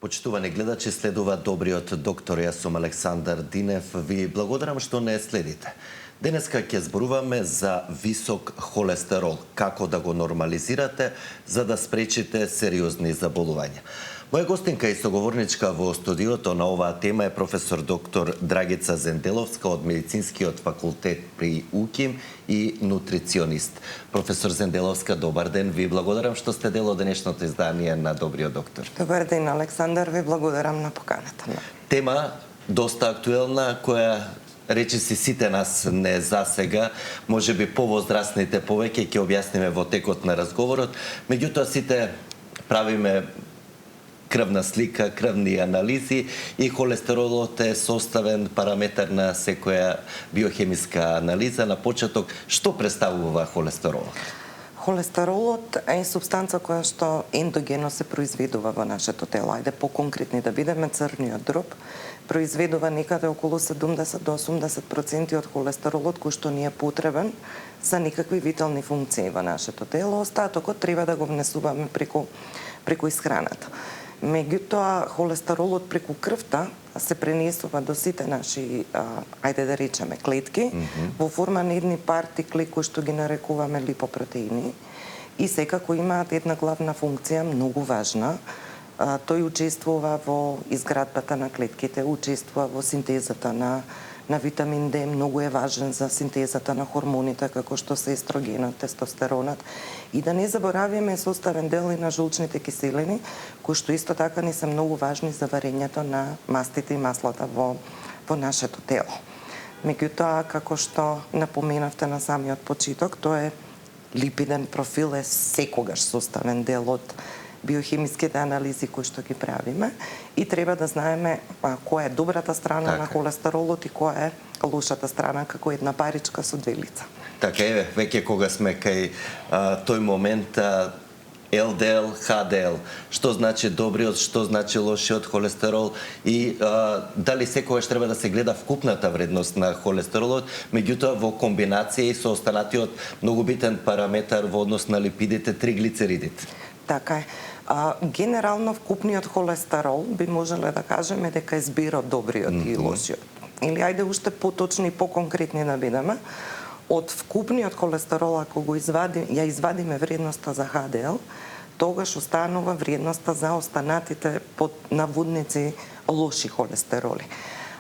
Почитувани гледачи, следува Добриот доктор. Јас сум Александар Динев. Ви благодарам што не следите. Денеска ќе зборуваме за висок холестерол, како да го нормализирате за да спречите сериозни заболувања. Моја гостинка и соговорничка во студиото на оваа тема е професор доктор Драгица Зенделовска од Медицинскиот факултет при УКИМ и нутриционист. Професор Зенделовска, добар ден. Ви благодарам што сте дел од денешното издание на Добриот доктор. Добар ден, Александар. Ви благодарам на поканата. Тема доста актуелна, која речиси сите нас не засега, може би повозрастните повеќе ќе објасниме во текот на разговорот, меѓутоа сите правиме крвна слика, крвни анализи и холестеролот е составен параметар на секоја биохемиска анализа. На почеток, што представува холестеролот? Холестеролот е супстанца која што ендогено се произведува во нашето тело. Ајде поконкретни да бидеме, црниот дроб произведува некаде околу 70 до 80% од холестеролот кој што ни е потребен за некакви витални функции во нашето тело. Остатокот треба да го внесуваме преку исхраната. Меѓутоа, холестеролот преку крвта се пренесува до сите наши, ајде да речеме, клетки, во форма на едни партикли кои што ги нарекуваме липопротеини и секако имаат една главна функција, многу важна. Тој учествува во изградбата на клетките, учествува во синтезата на витамин Д, многу е важен за синтезата на хормоните, како што се естрогенот, тестостеронот. И да не заборавиме составен дел и на жолчните киселини, кои што исто така не се многу важни за варењето на мастите и маслата во нашето тело. Меѓутоа, како што напоменавте на самиот почеток, тој е липиден профил, е секогаш составен дел од биохемиските анализи кои што ги правиме и треба да знаеме која е добрата страна на холестеролот и која е лошата страна, како една паричка со две лица. Така е, веќе кога сме кај тој момент ЛДЛ, ХДЛ, што значи добриот, што значи лошиот холестерол и дали секогаш треба да се гледа вкупната вредност на холестеролот, меѓутоа во комбинација и со останатиот многу битен параметар во однос на липидите, триглицеридите. Така е. Генерално вкупниот холестерол би можеле да кажеме дека е збир од добриот и лошиот. Или ајде уште поточни и поконкретни да бидеме. Од вкупниот холестерол, ако ја извадиме вредноста за ХДЛ, тогаш останува вредноста за останатите под наводници лоши холестероли.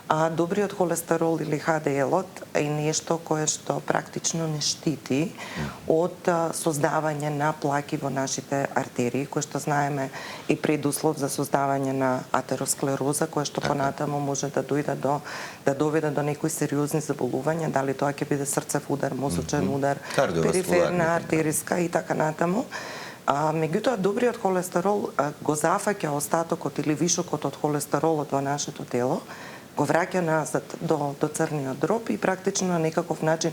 А добриот холестерол или ХДЛ-от е нешто кое што практично не штити од создавање на плаки во нашите артерии, кој што знаеме и предуслов за создавање на атеросклероза, која што понатаму може да доведе до некои сериозни заболувања, дали тоа ќе биде срцев удар, мозочен удар, периферна артериска и така натаму. Меѓутоа, добриот холестерол го зафаќа остатокот или вишокот од холестеролот во нашето тело, го враќа назад до црниот дроб и практично на некаков начин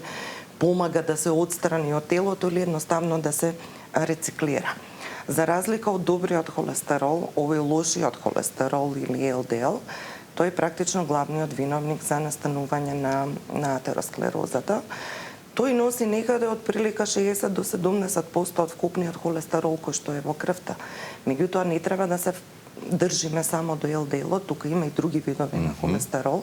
помага да се отстрани од телото или едноставно да се рециклира. За разлика од добриот холестерол, овој лошиот холестерол или ЛДЛ, тој е практично главниот виновник за настанување на атеросклерозата. Тој носи некаде од прилика 60 до 70% од вкупниот холестерол кој што е во крвта. Меѓутоа, не треба да се држиме само до ЛДЛ-от, тука има и други видови на холестерол.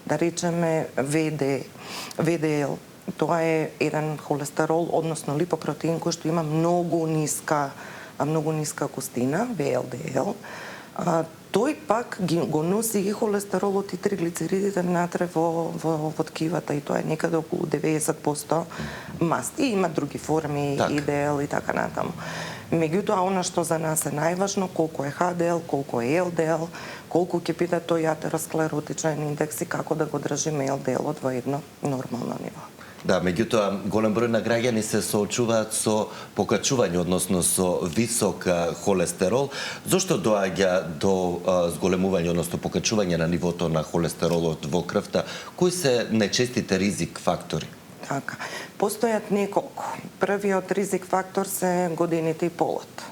Да речеме ВДЛ, тоа е еден холестерол, односно липопротеин кој што има многу ниска густина, ВЛДЛ. Тој пак го носи и холестеролот и триглицеридите внатре во ткивата и тоа е некаде околу 90% маст. И има други форми, ИДЛ и така натаму. Меѓутоа, она што за нас е најважно, колку е ХДЛ, колку е ЛДЛ, колку ќе биде тој атеросклеротичен индекс и како да го држиме ЛДЛ-от во едно нормално ниво. Да, меѓутоа, голем број на граѓани се соочуваат со покачување, односно со висок холестерол. Зошто доаѓа до зголемување, односно покачување на нивото на холестеролот во крвта? Кои се најчестите ризик фактори? Така. Постојат неколку. Првиот ризик фактор се годините и полот.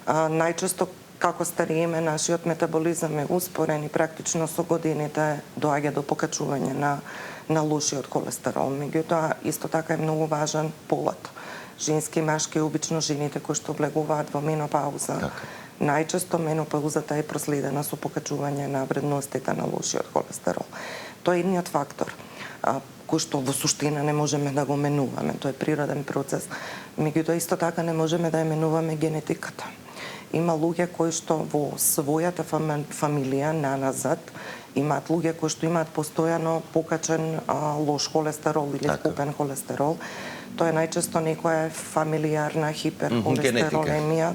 Најчесто како стариеме, нашиот метаболизам е успорен и практично со годините доаѓа до покачување на лошиот холестерол. Меѓутоа, исто така е многу важен полот. Женски и машки, обично жените кои што влегуваат во менопауза, Најчесто менопаузата е проследена со покачување на вредностите на лошиот холестерол. Тоа е едниот фактор кој што во суштина не можеме да го менуваме. Тоа е природен процес. Меѓутоа исто така не можеме да ја менуваме генетиката. Има луѓе кои што во својата фамилија наназад имаат луѓе кои што имаат постојано покачен лош холестерол или скупен холестерол. Тоа е најчесто некоја фамилиарна хиперхолестеролемија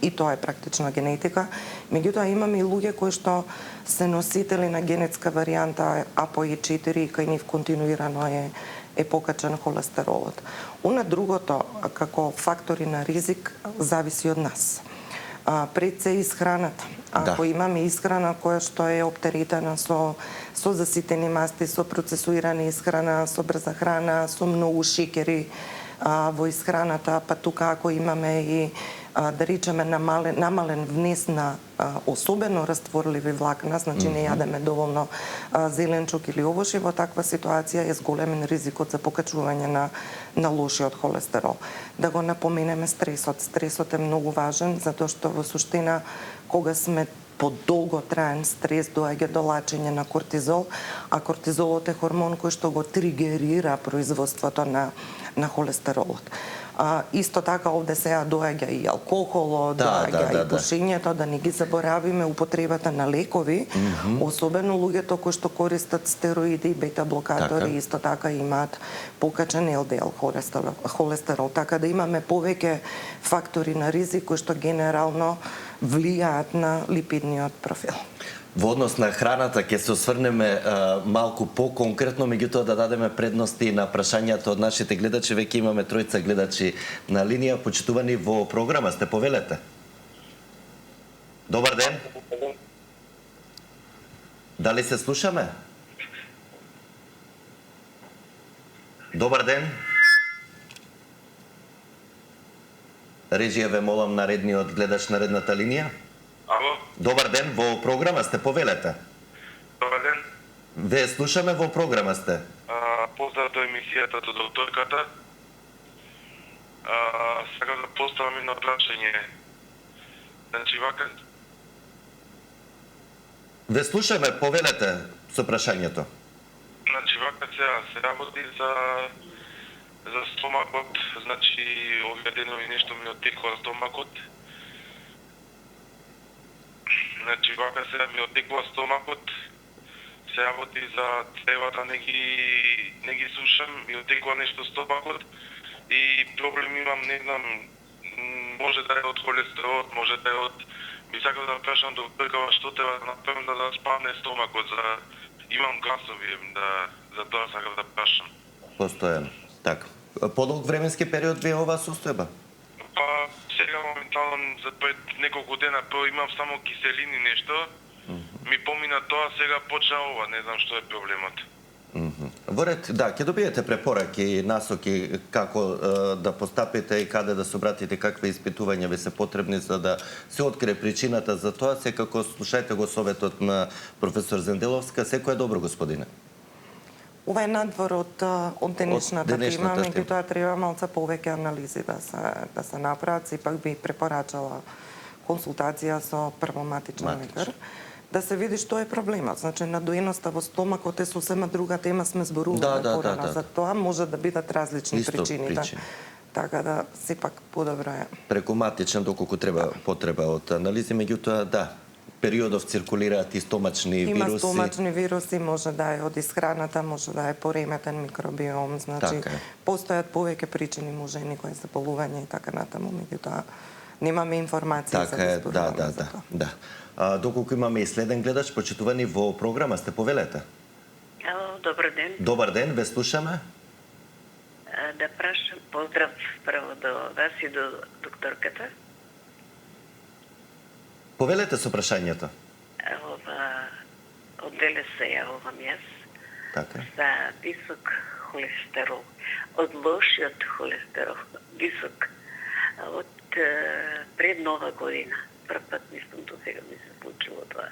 и тоа е практична генетика. Меѓутоа имаме и луѓе кои што се носители на генетска варијанта ApoE4 и кај нив континуирано е покачен холестеролот. Она другото, како фактори на ризик, зависи од нас. Пред се исхраната. Ако имаме исхрана која што е оптеретена со заситени масти, со процесуирана исхрана, со брза храна, со многу шекери во исхраната, па тука ако имаме и да речеме намален внес на особено растворливи влакна, значи не јадеме доволно зеленчук или овошје, во таква ситуација е зголемен ризикот за покачување на лошиот холестерол. Да го напоменеме стресот. Стресот е многу важен, затоа што во суштина кога сме по долго траен стрес доаѓа до лачење на кортизол, а кортизолот е хормон кој што го тригерира производството на холестеролот. Исто така овде сега доаѓа и алкохолот, доаѓа и пушењето, да не ги заборавиме употребата на лекови, особено луѓето кои што користат стероиди и бета-блокатори, исто така имаат покачен ЛДЛ холестерол, така да имаме повеќе фактори на ризик кои што генерално влијаат на липидниот профил. Во однос на храната ќе се осврнеме малку по-конкретно, меѓутоа да дадеме предности на прашањата од нашите гледачи. Веќе имаме тројца гледачи на линија. Почитувани во програма сте, повелете. Добар ден. Дали се слушаме? Добар ден. Режија ве молам наредниот гледач на редната линија. Ало? Добар ден, во програма сте, повелете. Добар ден. Ве слушаме, во програма сте. Поздрав до емисијата до докторката. Сакам да поставам едно прашање. Значи, вака... Ве слушаме, повелете со прашањето. Значи, вака се работи за стомакот. Значи, овие денови нешто ми оттекува стомакот. Значи, вака сега ми оттекува стомакот, се работи за цевата, не ги слушам, ми оттекува нешто стомакот и проблем имам, не знам, може да е од холестеролот, може да е од... Би сакал да прашам докторкава што треба да направам да спадне стомакот, имам гасови, за тоа сакам да прашам. Постојано. Така. Подолг временски период ви е оваа состојба? Сега моментално за пред неколку дена имам само киселини нешто. Ми помина тоа, сега почна ова, не знам што е проблемот. Во ред, да, ќе добиете препораки и насоки како да постапите и каде да се обратите, какви испитувања ви се потребни за да се открие причината за тоа. Секако слушајте го советот на професор Зенделовска. Секој е добро, господине. Ова е надвор од денешната тема, меѓутоа треба малце повеќе анализи да се направат. Сепак би препорачала консултација со првоматичен лекар, да се види што е проблемот. Значи, надоеноста во стомакот е сосема друга тема, сме зборувале порано. За тоа може да бидат различни причини. Така да, сепак подобро е. Преку матичен, доколку треба потреба од анализи, меѓутоа, да, периодов циркулираат и стомачни вируси. Има стомачни вируси, може да е од исхраната, може да е пореметен микробиом, значи постојат повеќе причини, може и некој заболување и така натаму, меѓутоа немаме информација за да зборуваме за тоа. Да. Доколку имаме и следен гледач, почитувани во програма сте, повелете. Ало, добар ден. Добар ден, ве слушаме. Да прашам поздрав право до вас и до докторката. Повелете со прашањето. Одделе се јавувам јас. Така. За висок холестерол. Од лошиот холестерол. Висок. Од пред нова година. Прв пат мислам до сега ми се случило тоа.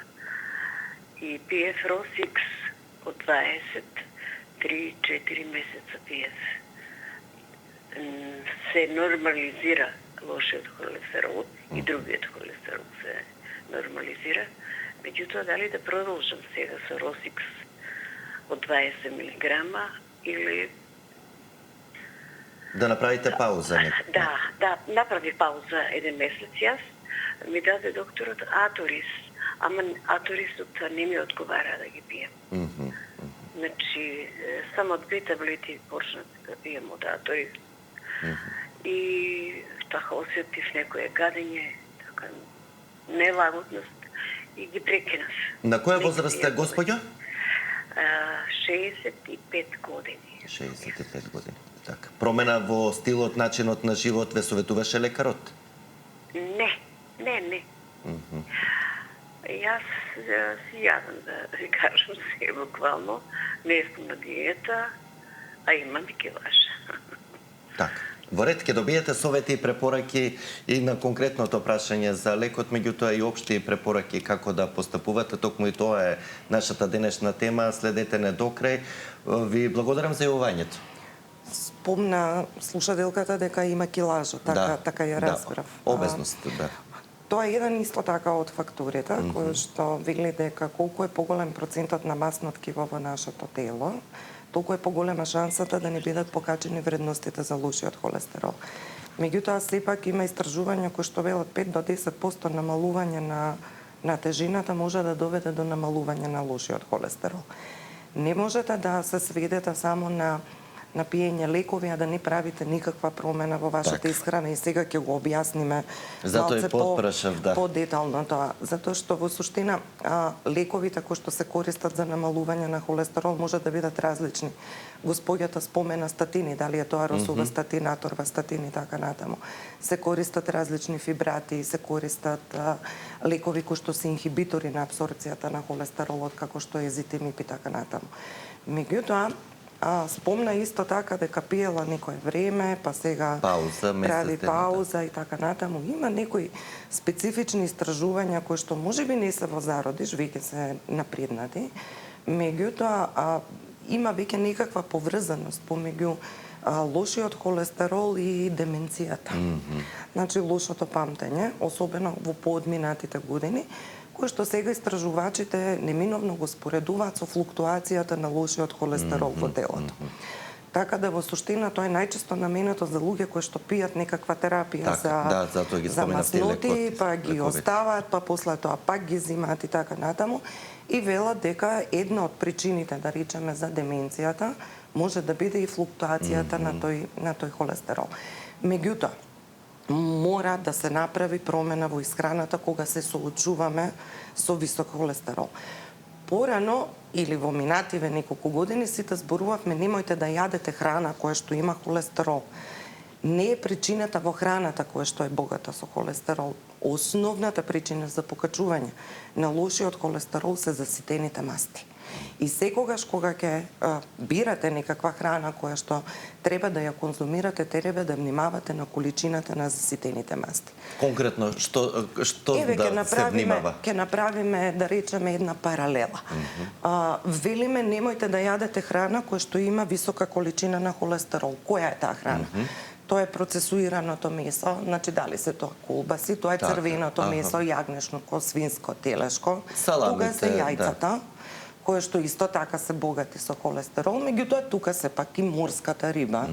И пиев Росикс од 20, 3-4 месеца пиев. Се нормализира лошиот холестерол и другиот холестерол се нормализира. Меѓутоа, дали да продолжам сега со Росикс од 20 мг или... Да направите пауза. Да, направи пауза еден месец јас. Ми даде докторот Аторис, ама Аторисот не ми одговара да ги пием. Значи, само 2 таблети почнат да пием од Аторис. И така осетив некое гадење, така нелагодност и ги прекинав. На која возраст сте, господјо? 65 години. 65 години. Така. Промена во стилот, начинот на живот ве советуваше лекарот? Не. Јас си јадам, да ви кажам се, буквално. Не сум на диета, а имам и килаш. Така. Во ред ќе добиете совети и препораки и на конкретното прашање за лекот, меѓутоа и општи препораки како да постапувате. Токму и тоа е нашата денешна тема. Следете не до крај. Ви благодарам за јавувањето. Спомна слушателката дека има килажа, така ја разбрав. Обезност, да. Тоа е еден исто така од факторите, кој што вели дека колку е поголем процентот на масно ткиво во нашето тело, толку е поголема шансата да не бидат покачени вредностите за лошиот холестерол. Меѓутоа, сепак има истражувања кои што велат 5 до 10% намалување на тежината може да доведе до намалување на лошиот холестерол. Не можете да се сведете само на пиење лекови, а да не правите никаква промена во вашата исхрана, и сега ќе го објасниме малце по-детално тоа. Затоа што во суштина лековите кои што се користат за намалување на холестерол може да бидат различни. Господјата спомена статини, дали е тоа росувастатин, аторвастатин и така натаму. Се користат различни фибрати, се користат лекови кои што се инхибитори на апсорбцијата на холестеролот, како што е езитимип и така натаму. Меѓутоа, спомна исто така дека пиела некое време, па сега прави пауза и така натаму. Има некои специфични истражувања кои што можеби не се во зародиш, веќе се напреднати, меѓутоа има веќе некаква поврзаност помеѓу лошиот холестерол и деменцијата. Значи лошото памтење, особено во поодминатите години, кои што сега истражувачите неминовно го споредуваат со флуктуацијата на лошиот холестерол во телото. Така да во суштина тоа е најчесто наменето за луѓе кои што пијат некаква терапија за масноти, па ги оставаат, па после тоа пак ги зимаат и така натаму, и велат дека една од причините, да речеме, за деменцијата може да биде и флуктуацијата на тој холестерол. Меѓутоа, мора да се направи промена во исхраната кога се соочуваме со висок холестерол. Порано или во минативе неколку години сите зборувавме немојте да јадете храна која што има холестерол. Не е причината во храната која што е богата со холестерол. Основната причина за покачување на лошиот холестерол се заситените масти. И секогаш кога ќе бирате некаква храна која што треба да ја конзумирате, треба да внимавате на количината на заситените масти. Конкретно, што да се внимава? Ќе направиме, да речеме, една паралела. Велиме, немојте да јадете храна која што има висока количина на холестерол. Која е таа храна? Тоа е процесуираното месо, значи дали се тоа колбаси, тоа е црвеното месо, јагнешко, свинско, телешко, тука се јајцата, кои што исто така се богати со холестерол, меѓутоа тука се пак и морската риба,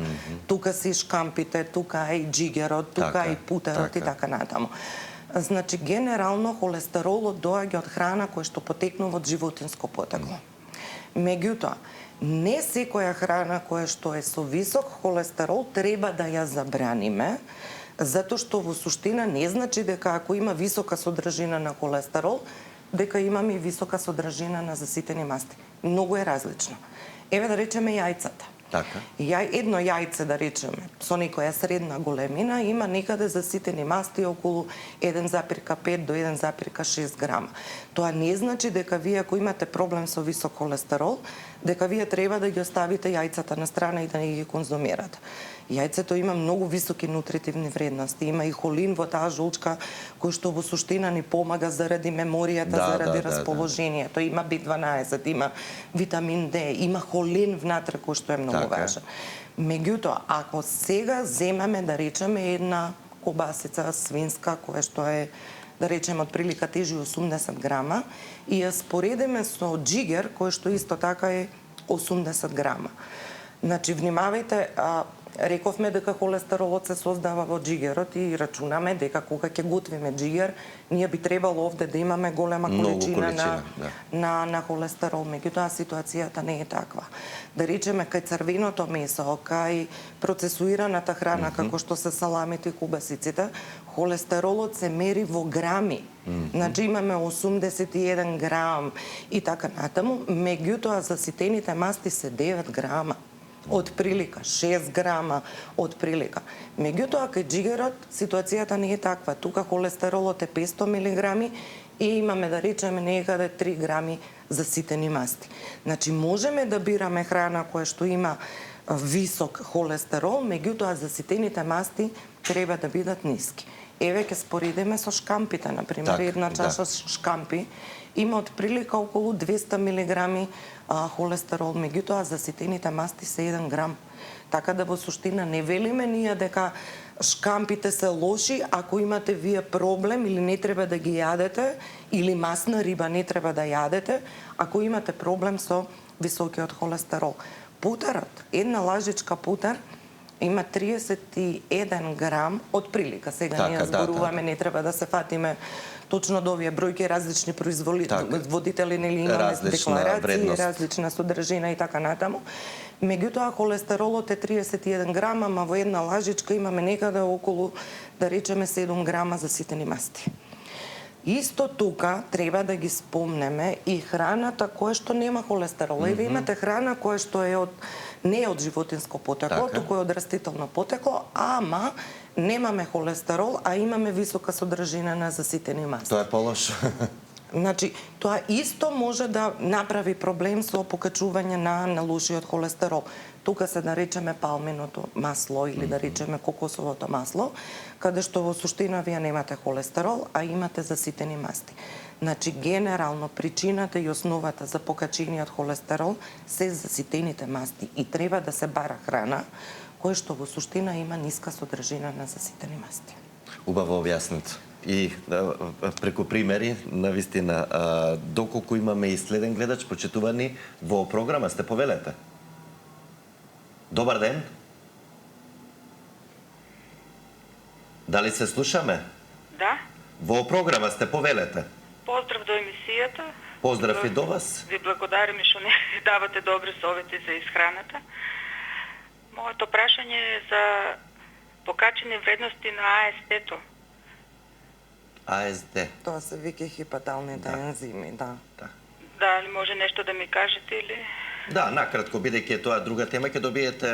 тука се и шкампите, тука е и джигерот, тука е и путерот и така натаму. Значи, генерално холестеролот доаѓа од храна која што потекнува од животинско потекло. Меѓутоа, не секоја храна која што е со висок холестерол треба да ја забраниме, затоа што во суштина не значи дека ако има висока содржина на холестерол, дека имаме и висока содржина на заситени масти. Многу е различно. Еве да речеме јајцата. Така. Едно јајце, да речеме, со некоја средна големина, има некаде заситени масти околу 1,5 до 1,6 грама. Тоа не значи дека вие, ако имате проблем со висок холестерол, дека вие треба да ги оставите јајцата на страна и да не ги конзумирате. Јајцето има многу високи нутритивни вредности. Има и холин во таа жолчка, кој што во суштина ни помага заради меморијата, заради расположението. Има B12, има витамин D, има холин внатре кој што е многу важен. Меѓутоа, ако сега земеме, да речеме, една кобасица свинска, која што е, да речеме, од прилика тежи 80 грама, и ја споредиме со джигер, кој што исто така е 80 грама. Значи, внимавајте, рековме дека холестеролот се создава во джигерот и рачунаме дека кога ќе готвиме джигер, ние би требало овде да имаме голема количина на холестерол. Меѓутоа, ситуацијата не е таква. Да речеме, кај црвеното месо, кај процесуираната храна, како што се саламите и кубасиците, холестеролот се мери во грами. Значи, имаме 81 грам и така натаму, меѓутоа за ситените масти се 9 грама. Од прилика, 6 грама од прилика. Меѓутоа, кај джигерот ситуацијата не е таква. Тука холестеролот е 500 милиграми и имаме, да речеме, некаде 3 грами за ситени масти. Значи, можеме да бираме храна која што има висок холестерол, меѓутоа за ситените масти треба да бидат ниски. Еве ќе споредиме со шкампите, например, една чаша шкампи има од прилика околу 200 милиграми холестерол, меѓутоа за ситените масти се 1 грам. Така да во суштина не велиме ние дека шкампите се лоши ако имате вие проблем или не треба да ги јадете, или масна риба не треба да јадете ако имате проблем со високиот холестерол. Путерот, една лажичка путер има 31 грам од прилика. Сега ние зборуваме, не треба да се фатиме точно до овие бројки, различни производители, нели имаме декларации, различна содржина и така натаму. Меѓутоа, холестеролот е 31 грама, ама во една лажичка имаме некаде околу, да речеме, 7 грама за ситени масти. Исто тука треба да ги спомнеме и храната која што нема холестерол. Еве имате храна која што е не е од животинско потекло, туку е од растително потекло, ама немаме холестерол, а имаме висока содржина на заситени масти. Тоа е полошо. Значи, тоа исто може да направи проблем со покачување на лошиот холестерол. Тука се да речеме палминото масло или да речеме кокосовото масло, каде што во суштина вие немате холестерол, а имате заситени масти. Значи, генерално причината и основата за покачениот холестерол се заситените масти и треба да се бара храна која што во суштина има ниска содржина на заситени масти. Убаво објаснето. И преку примери, навистина, доколку имаме и следен гледач, почитувани во програма, сте повелете. Добар ден. Дали се слушаме? Да. Во програма сте повелете. Поздрав до емисијата. Поздрав и до вас. Ви благодарам што не давате добри совети за исхраната. Моето прашање е за покачени вредности на АСТ-то. АСД. Тоа се вика хепаталните ензими, да. Дали може нешто да ми кажете или? Да, накратко, бидејќи тоа друга тема, ќе добиете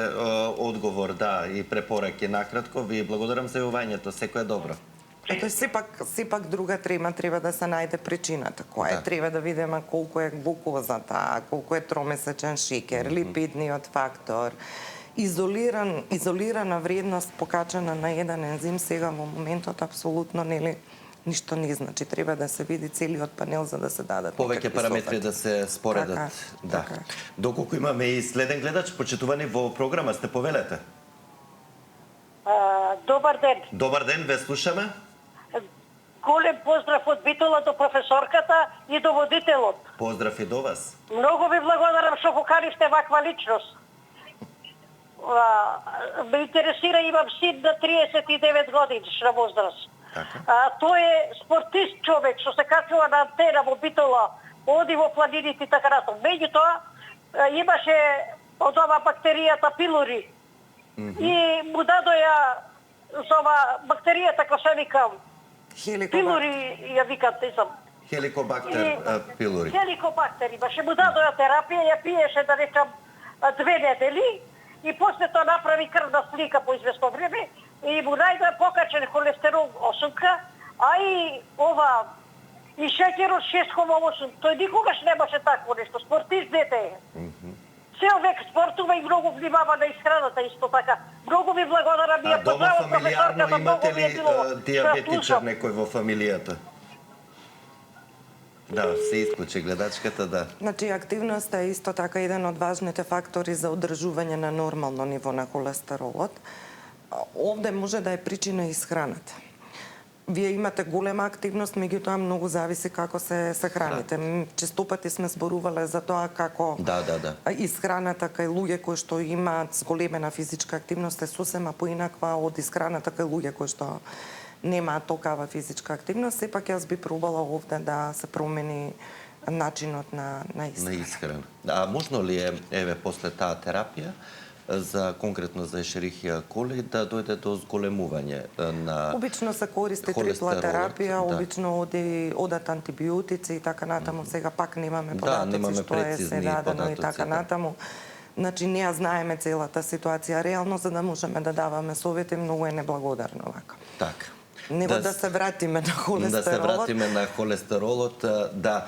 одговор, да, и препораки накратко. Ви благодарам за јавувањето, секој е добро. Ето сепак друга тема треба да се најде причината. Која е? Треба да видиме колку е глукозата, колку е тромесечен шекер, липидниот фактор. Изолирана вредност покачена на еден ензим сега во моментот апсолутно ништо не значи. Треба да се види целиот панел за да се дадат повеќе параметри да се споредат. Така. Доколку имаме и следен гледач, почитувани во програма, сте повелете. Добар ден. Добар ден, ве слушаме. Голем поздрав од Битола до професорката и до водителот. Поздрав и до вас. Многу ви благодарам што поканивте ваква личност. Ме интересира, имам син на 39 годишна возраст. Тој е спортист човек, што се качува на антена во Битола, оди во планините и така натаму. Меѓутоа, имаше од ова бактеријата пилори. И му дадоја за ова бактеријата, која се викам, пилори ја викат, не знам. Хеликобактер пилори. Хеликобактер имаше, му дадоја терапија, ја пиеше, да речам, 2 недели, и после тоа направи крвна слика по известно време, и му најде покачен холестерол 8, а и ова, и шеќерот 6,8. Тој никогаш немаше такво нешто. Спортист дете е. Цел век спортува и многу внимава на исхраната исто така. Многу ви благодарам, ја поздравам професорката, многу ми е било. Имате ли диабетичар некој во фамилијата? Да, се исклучи гледачката, да. Значи, активноста е исто така еден од важните фактори за одржување на нормално ниво на холестеролот. Овде може да е причина исхраната. Вие имате голема активност, меѓутоа многу зависи како се храните. Честопати сме зборувале за тоа како исхраната кај луѓе кои што имаат зголемена физичка активност е сосема поинаква од исхраната кај луѓе кои што немаат токава физичка активност. Сепак јас би пробала овде да се промени начинот на исхрана. А можно ли е после таа терапија за конкретно за ешерихија коли да дојде до зголемување на обично се користи трипла терапија, обично одат антибиотици и така натаму. Сега пак немаме податоци што е се дадено и така натаму. Значи не ја знаеме целата ситуација реално за да можеме да даваме совети, многу е неблагодарно вака. Така. Него да се вратиме на холестеролот. Да се вратиме на холестеролот, да.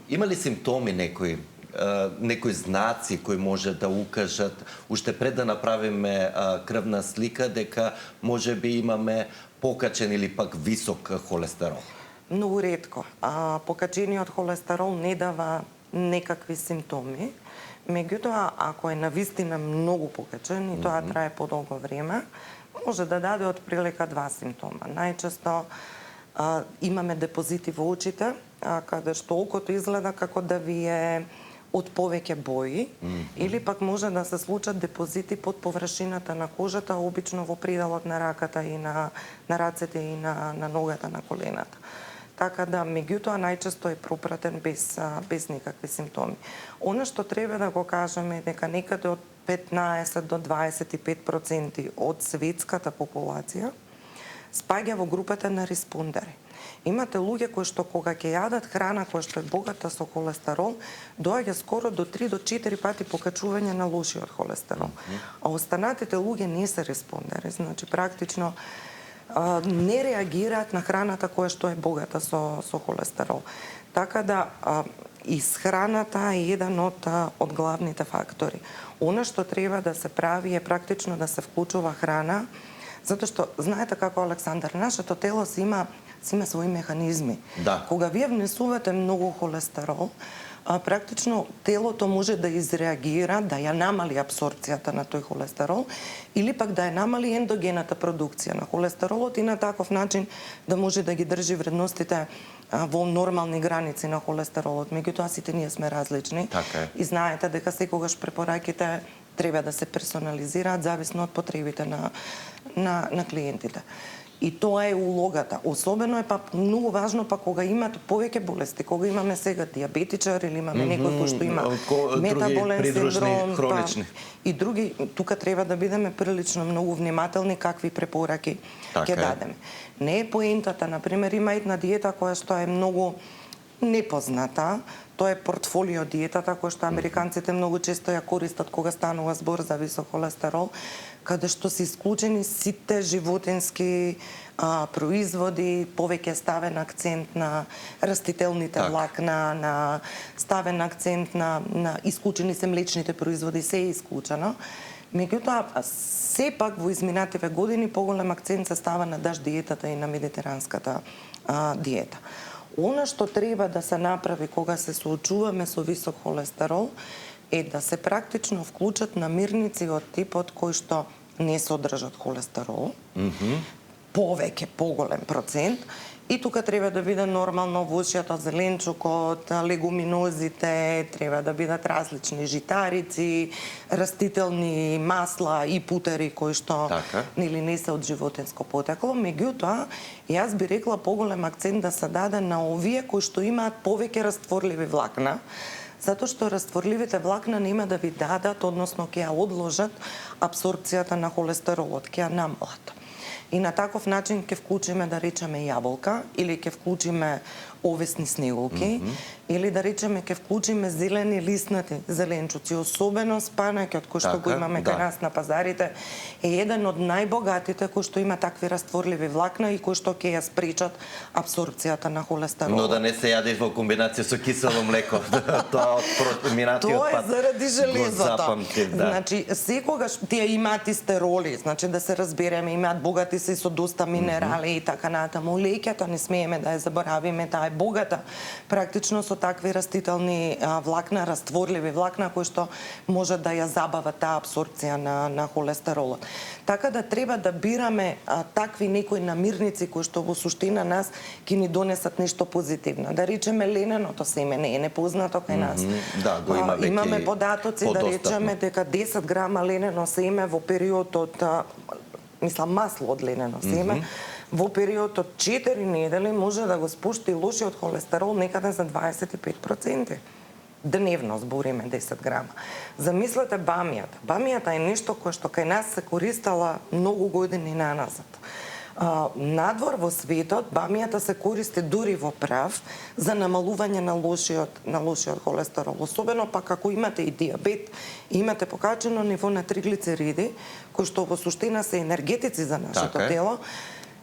Има ли симптоми некои знаци кои може да укажат уште пред да направиме крвна слика дека можеби имаме покачен или пак висок холестерол? Многу ретко. Покачениот холестерол не дава некакви симптоми. Меѓутоа, ако е навистина многу покачен и тоа трае подолго време, може да даде од прилика 2 симптома. Најчесто имаме депозити во очите, каде што окото изгледа како да ви е од повеќе бои, или пак може да се случат депозити под површината на кожата, обично во пределот на раката и на рацете и на ногата, на колената. Така да, меѓутоа, најчесто е пропратен без никакви симптоми. Она што треба да го кажеме е дека некаде од 15 до 25% од светската популација спаѓа во групата на респондери. Имате луѓе кои што кога ќе јадат храна која што е богата со холестерол, доаѓа скоро до 3 до 4 пати покачување на лошиот холестерол. А останатите луѓе не се респондери, значи практично не реагираат на храната која што е богата со холестерол. Така да исхраната е еден од главните фактори. Она што треба да се прави е практично да се вклучува храна, затоа што знаете како Александар, нашето тело си има своји механизми. Да. Кога вие внесувате многу холестерол, практично телото може да изреагира, да ја намали абсорбцијата на тој холестерол или пак да ја намали ендогената продукција на холестеролот и на таков начин да може да ги држи вредностите во нормални граници на холестеролот. Меѓутоа сите ние сме различни. Така е. И знаете дека секогаш препораките треба да се персонализираат зависно од потребите на клиентите. И тоа е улогата. Особено е многу важно кога имат повеќе болести, кога имаме сега диабетичар или имаме некој кој што има метаболен синдром, хронични. И други, тука треба да бидеме прилично многу внимателни какви препораки ќе дадеме. Не е поентата, например, има една диета која што е многу непозната, тоа е портфолио диетата која што американците многу често ја користат кога станува збор за висок холестерол, каде што се исклучени сите животински производи, повеќе ставен акцент на растителните влакна, на ставен акцент на исклучени се млечните производи, се е исклучено. Меѓутоа, сепак во изминативе години поголем акцент се става на даш диетата и на медитеранската диета. Она што треба да се направи кога се соочуваме со висок холестерол е да се практично вклучат намирници од типот кои што не содржат холестерол, повеќе, поголем процент, и тука треба да биде нормално вошјата, зеленчукот, легуминозите, треба да бидат различни житарици, растителни масла и путери кои што не се од животинско потекло. Меѓутоа, јас би рекла поголем акцент да се даде на овие кои што имаат повеќе растворливи влакна, затоа што растворливите влакна нема да ви дадат, односно ќе ја одложат абсорбцијата на холестеролот, ќе ја намалат. И на таков начин ќе вклучиме, да речеме, јаболка, или ќе вклучиме овесни снеголки, или да речеме ќе вклучиме зелени лиснати зеленчуци, особено спанаќот кој што го имаме кај нас на пазарите, е еден од најбогатите кој што има такви растворливи влакна и кој што ќе ја спречат абсорбцијата на холестерол. Но да не се јаде во комбинација со кисело млеко. Тоа од минатиот пат. Тоа е заради железото. Да. Значи, секогаш тие имаат и стероли, значи да се разбереме, имаат богати се со доста минерали и така натаму. Леќето не смееме да ја заборавиме, таа е богата практично со такви растителни влакна, растворливи влакна кои што може да ја забава таа апсорбција на холестеролот. Така да треба да бираме такви некои намирници кои што во суштина нас ќе ни донесат нешто позитивно. Да речеме лененото семе не е непознато кај нас. Да, го има веќе. Имаме податоци да речеме дека 10 грама ленено семе во период од масло од ленено семе во период од 4 недели може да го спушти лошиот холестерол некаде за 25%. Дневно збориме 10 грама. Замислете бамијата. Бамијата е нешто кое што кај нас се користела многу години наназад. Надвор во светот бамијата се користи дури во прав за намалување на лошиот холестерол. Особено пак ако имате и диабет, имате покачено ниво на триглицериди, кои што во суштина се енергетици за нашето тело.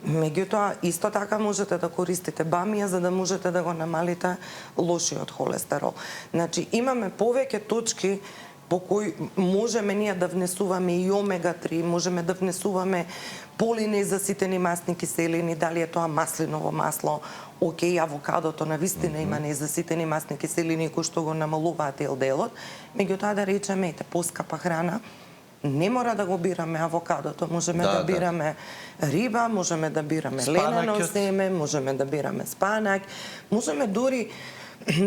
Меѓутоа, исто така можете да користите бамија за да можете да го намалите лошиот холестерол. Значи, имаме повеќе точки по кои можеме ние да внесуваме и омега-3, можеме да внесуваме полинезаситени масни киселини, дали е тоа маслиново масло, окей, авокадото навистина има незаситени масни киселини кои што го намалуваат ЛДЛ-от, меѓутоа да речеме, поскапа храна, не мора да го бираме авокадото, можеме да бираме риба, можеме да бираме ленено семе, можеме да бираме спанак, можеме дури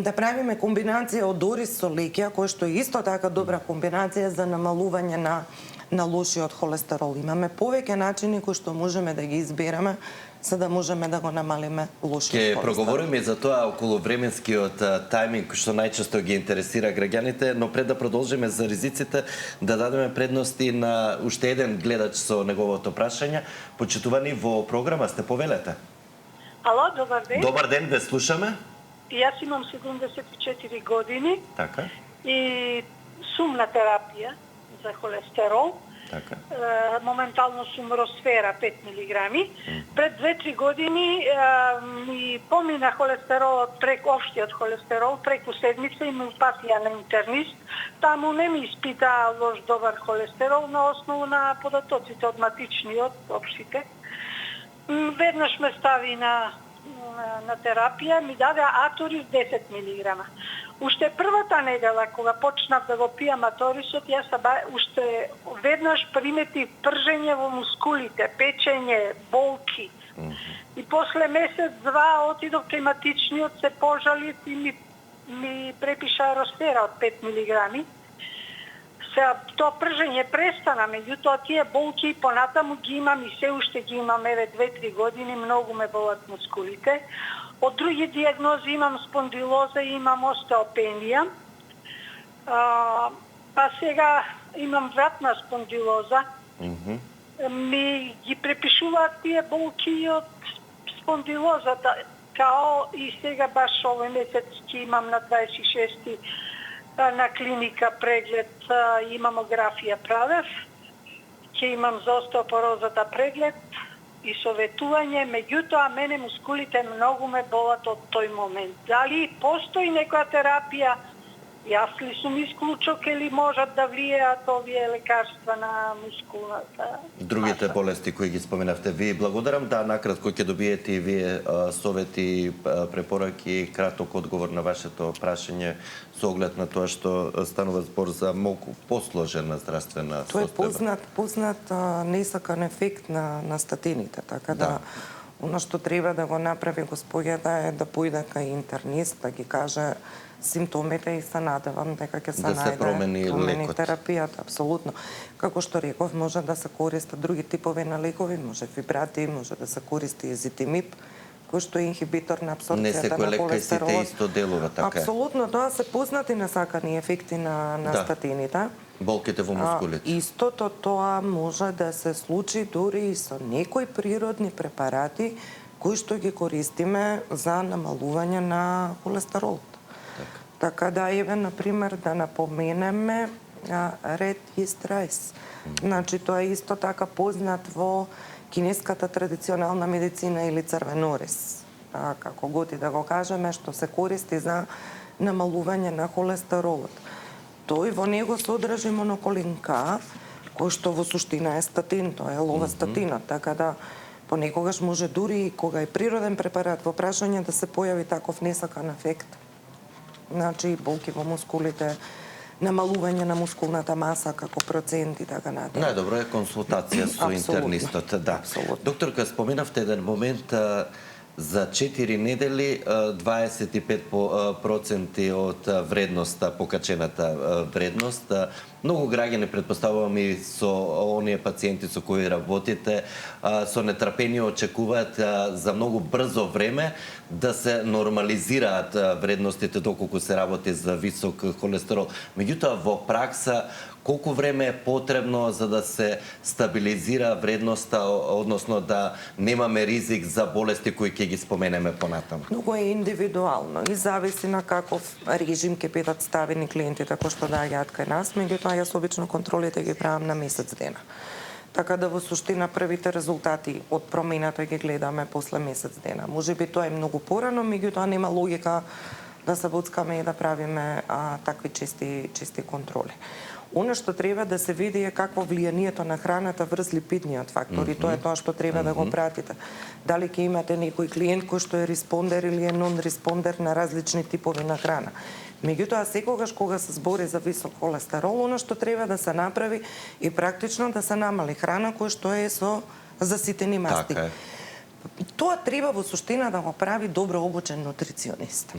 да правиме комбинација од орис со леќа, кој што е исто така добра комбинација за намалување на лошиот холестерол. Имаме повеќе начини кои што можеме да ги избереме за да можеме да го намалиме лошиот холестерол. Ќе проговориме за тоа околу временскиот тајминг што најчесто ги интересира граѓаните, но пред да продолжиме за ризиците, да дадеме предности на уште еден гледач со неговото прашање. Почитувани во програма сте, повелете. Ало, добар ден. Добар ден, ве слушаме. Јас имам 74 години. Така. И сум на терапија за холестерол. Така. Моментално сум Росфера 5 милиграми. Пред 2-3 години ми помина холестеролот општиот холестерол преку седмица и ми упатија на интернист. Таму не ми испитаа лош добар холестерол на основа на податоците од матичниот општите. Веднаш ме стави на терапија, ми даде Аторис 10 милиграма. Уште првата недела, кога почнав да го пијам Аторисот, јас уште веднаш приметив пржење во мускулите, печење, болки. И после месец-два отидов кај матичниот, се пожалив и ми препиша Росфера од 5 милиграми. Сега, тоа пржење престана, меѓутоа тие болки и понатаму ги имам и се уште ги имам, 2-3 години, многу ме болат мускулите. Од други диагнози имам спондилоза и имам остеопенија. Па сега имам вратна спондилоза. Ми ги препишуваат тие болки од спондилозата, као и сега баш овој месец ќе имам на 26 на клиника преглед и мамографија правев. Ќе имам за остеопорозата преглед и советување, меѓутоа мене мускулите многу ме болат од тој момент. Дали постои некоја терапија? Јас ли сум исклучок или можат да влијаат овие лекарства на мускулната? Другите болести кои ги споменавте, ви благодарам. Да, накратко ќе добиете и вие совети, препораки, краток одговор на вашето прашање со оглед на тоа што станува збор за малку посложена здравствена состојба. Тоа е познат несакан ефект на статините, така да оно што треба да го направи господјата е да појде кај интернист, да ги каже симптомите и се надевам дека ќе се најде промени терапијата, апсолутно. Како што реков, може да се користат други типови на лекови, може фибрати, може да се користи езитимиб, кој што е инхибитор на апсорбцијата на холестеролот. Не секој лек исто делува, така е. Апсолутно, тоа се познати несакани ефекти на статините. Болките во мускулите. Истото тоа може да се случи дури и со некои природни препарати кои што ги користиме за намалување на холестеролот. Така да, еве, например, да напоменеме Red Yeast Rice. Значи, тоа е исто така познат во кинеската традиционална медицина или црвен ориз. Како готи да го кажеме, што се користи за намалување на холестеролот. Тој во него содржи моноколин К, кој што во суштина е статин, тоа е ловастатинот, така да Понекогаш може дури кога е природен препарат во прашање да се појави таков несакан ефект. Значи болки во мускулите, намалување на мускулната маса како процент и така натаму. Најдобро е консултација со интернистот, да. Апсолутно. Докторка, споменавте еден момент за 4 недели 25% од вредноста, покачената вредност. Многу граѓани, претпоставувам и со оние пациенти со кои работите, со нетрпение очекуваат за многу брзо време да се нормализираат вредностите доколку се работи за висок холестерол. Меѓутоа, во пракса, колку време е потребно за да се стабилизира вредноста, односно да немаме ризик за болести кои ќе ги споменеме понатаму? Многу е индивидуално и зависи на каков режим ќе бидат ставени клиентите кои што доаѓаат кај нас, меѓутоа јас обично контролите ги правам на месец дена. Така да во суштина првите резултати од промената ги гледаме после месец дена. Можеби тоа е многу порано, меѓутоа нема логика да се буцкаме и да правиме такви чести контроли. Оно што треба да се види е какво влијанието на храната врз липидниот фактор и тоа е тоа што треба да го пратите. Дали ќе имате некој клиент кој што е респондер или е нон-респондер на различни типови на храна. Меѓутоа, секогаш кога се збори за висок холестерол, оно што треба да се направи е практично да се намали храна која што е со заситени масти. Така е. Тоа треба во суштина да го прави добро обучен нутриционист.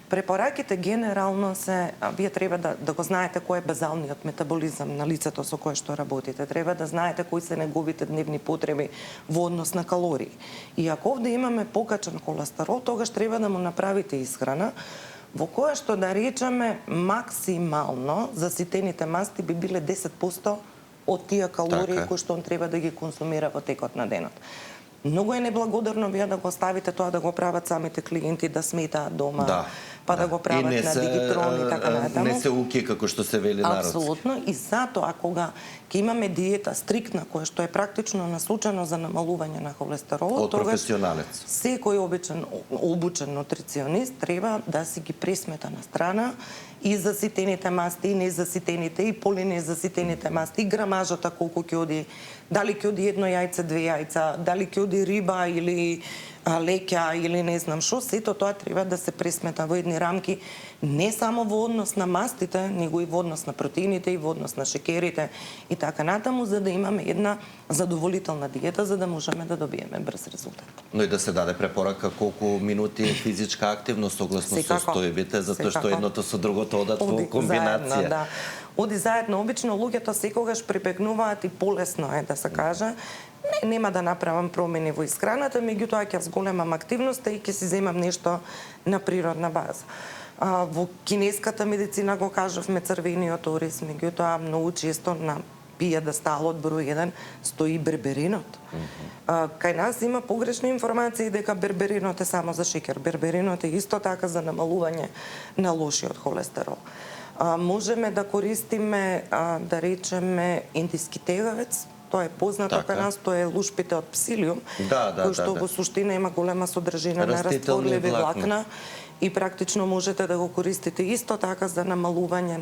Препораките генерално се, вие треба да го знаете кој е базалниот метаболизам на лицето со кое што работите. Треба да знаете кои се неговите дневни потреби во однос на калории. И ако овде имаме покачен холестерол, тогаш треба да му направите исхрана во која што да речеме максимално заситените масти би биле 10% од тие калории кои што он треба да ги консумира во текот на денот. Многу е неблагодарно вие да го оставите тоа да го прават самите клиенти, да сметаат дома, па да го прават на дигитрон и така натаму. Не се уки како што се вели народски. Апсолутно, и затоа кога ќе имаме диета стриктна која што е практично насочена за намалување на холестеролот, од професионалец. Секој обучен нутриционист треба да си ги пресмета на страна и заситените масти, и незаситените, и полинезаситените масти, и грамажата колку ќе оди, дали ќе оди едно јајце, две јајца, дали ќе оди риба или леќа или не знам што, сето тоа треба да се пресмета во едни рамки, не само во однос на мастите, него и во однос на протеините, и во однос на шекерите и така натаму, за да имаме една задоволителна диета, за да можеме да добиеме брз резултат. Но и да се даде препорака колку минути физичка активност согласно состојбите, затоа што едното со другото одат во комбинација. Заедно, да. Оди заедно. Обично луѓето секогаш прибегнуваат и полесно е да се каже. Нема да направам промени во исхраната, меѓутоа ќе зголемам активноста и ќе си земам нешто на природна база. Во кинеската медицина го кажавме црвениот ориз, меѓутоа многу често на пиедесталот број 1 стои берберинот. Кај нас има погрешни информации дека берберинот е само за шекер. Берберинот е исто така за намалување на лошиот холестерол. Можеме да користиме, да речеме, индиски тегавец. Тоа е познато кај нас, тоа е лушпите од псилиум, кој што во суштина има голема содржина на растворливи влакна и практично можете да го користите исто така за намалување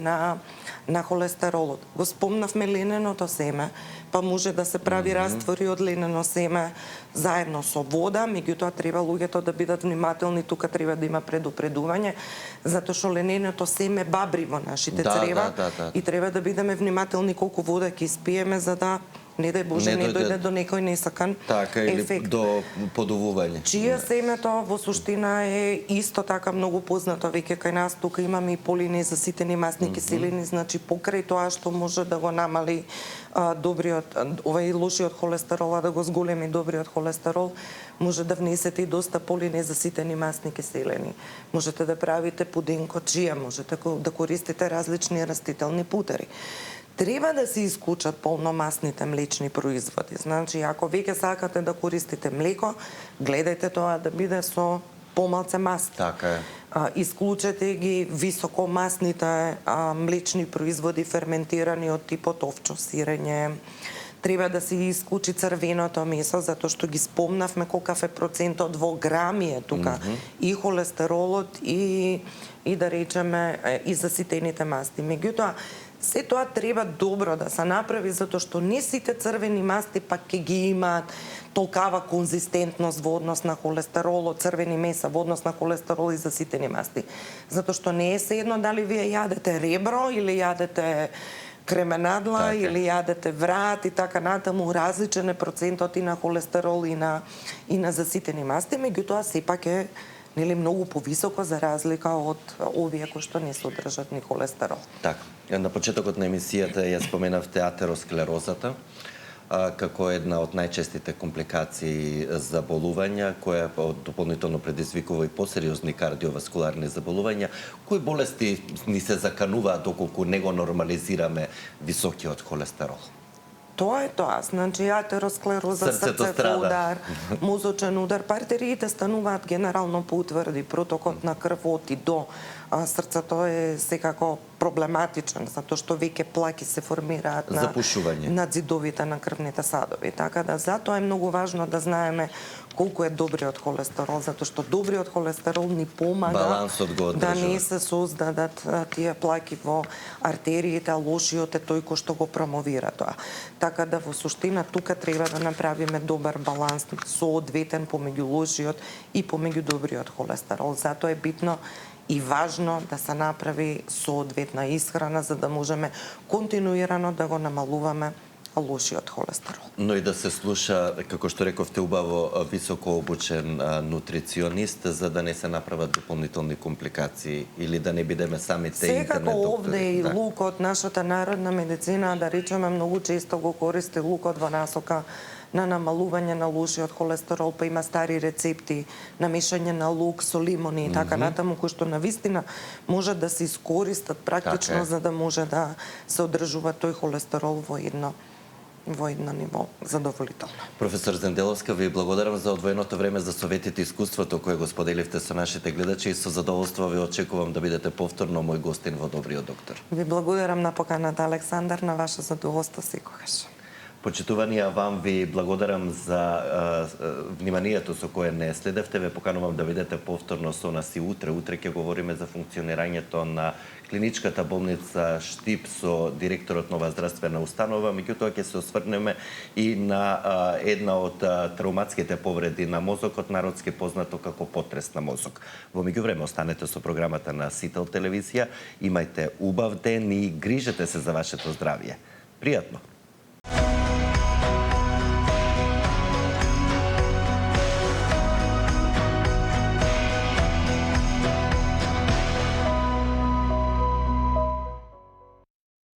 на холестеролот. Го спомнавме лененото семе, па може да се прави раствори од ленено семе заедно со вода, меѓутоа треба луѓето да бидат внимателни, тука треба да има предупредување, затоа што лененото семе бабри во нашите црева и треба да бидеме внимателни колку вода ќе испиеме за да не дај Боже не дојде до некој несакан ефект. До подувување. Чија семето во суштина е исто така многу познато веќе кај нас, тука имаме и полинезаситени масни киселини, значи покрај тоа што може да го намали лошиот холестерол, да го зголеми добриот холестерол, може да внесете и доста полинезаситени масни киселини. Можете да правите пудинг од чија, можете да користите различни растителни путери. Треба да се исклучат полномасните млечни производи. Значи, ако веќе сакате да користите млеко, гледајте тоа да биде со помалце маст. Така е. Исклучете ги високомасните млечни производи ферментирани од типот овчо сирење. Треба да се исклучи црвеното месо, затоа што ги спомнавме колкав е процентот во грами е тука и холестеролот и да речеме и заситените масти. Меѓутоа, Се тоа треба добро да се направи, затоа што не сите црвени масти пак ќе ги имаат толкава конзистентност во однос на холестеролот, црвени меса во однос на холестерол и заситени масти. Затоа што не е 세едно дали вие јадете ребро или јадете кременадла или јадете врат и така натаму, различен е процентот и на холестерол и на заситени масти, меѓутоа сепак е нели многу повисоко за разлика од овие кои што не содржат ни холестерол. Така. На почетокот на емисијата ја споменавте атеросклерозата како една од најчестите компликации заболувања, која дополнително предизвикува и посериозни кардиоваскуларни заболувања. Кои болести ни се закануваат доколку не го нормализираме високиот холестерол? Тоа е тоа, значи атеросклероза, срцев удар, мозочен удар, артериите стануваат генерално поутврди, протокот на крв оти до срцето е секако проблематичен, затоа што веќе плаки се формираат на ѕидовите на крвните садови. Така да затоа е многу важно да знаеме колку е добриот холестерол, затоа што добриот холестерол ни помага да не се создадат тие плаки во артериите, а лошиот е тој кој што го промовира тоа. Така да во суштина тука треба да направиме добар баланс соодветен помеѓу лошиот и помеѓу добриот холестерол. Затоа е битно и важно да се направи соодветна исхрана за да можеме континуирано да го намалуваме лошиот холестерол. Но и да се слуша, како што рековте убаво, високо обучен нутриционист за да не се направат дополнителни компликации или да не бидеме самите интернет доктори. Секако овде и лукот, нашата народна медицина, да речеме, многу често го користи лукот во насока на намалување на лошиот холестерол, па има стари рецепти на мешање на лук со лимони и така натаму, кои што навистина може да се искористат практично за да може да се одржува тој холестерол во едно ниво задоволително. Професор Зенделовска, ви благодарам за одвоеното време, за советите и искуството кое го споделивте со нашите гледачи и со задоволство ви очекувам да бидете повторно мој гостин во Добриот доктор. Ви благодарам на поканата, Александар, на ваше задоволство секогаш. Почитувани, вам ви благодарам за вниманието со кое не следевте. Ве поканувам да видите повторно со нас и утре. Утре ќе говориме за функционирањето на клиничката болница Штип со директорот на оваа здравствена установа. Меѓутоа ќе се осврнеме и на една од травматските повреди на мозокот, народски познато како потрес на мозок. Во меѓувреме останете со програмата на Сител телевизија. Имајте убав ден и грижете се за вашето здравје. Пријатно!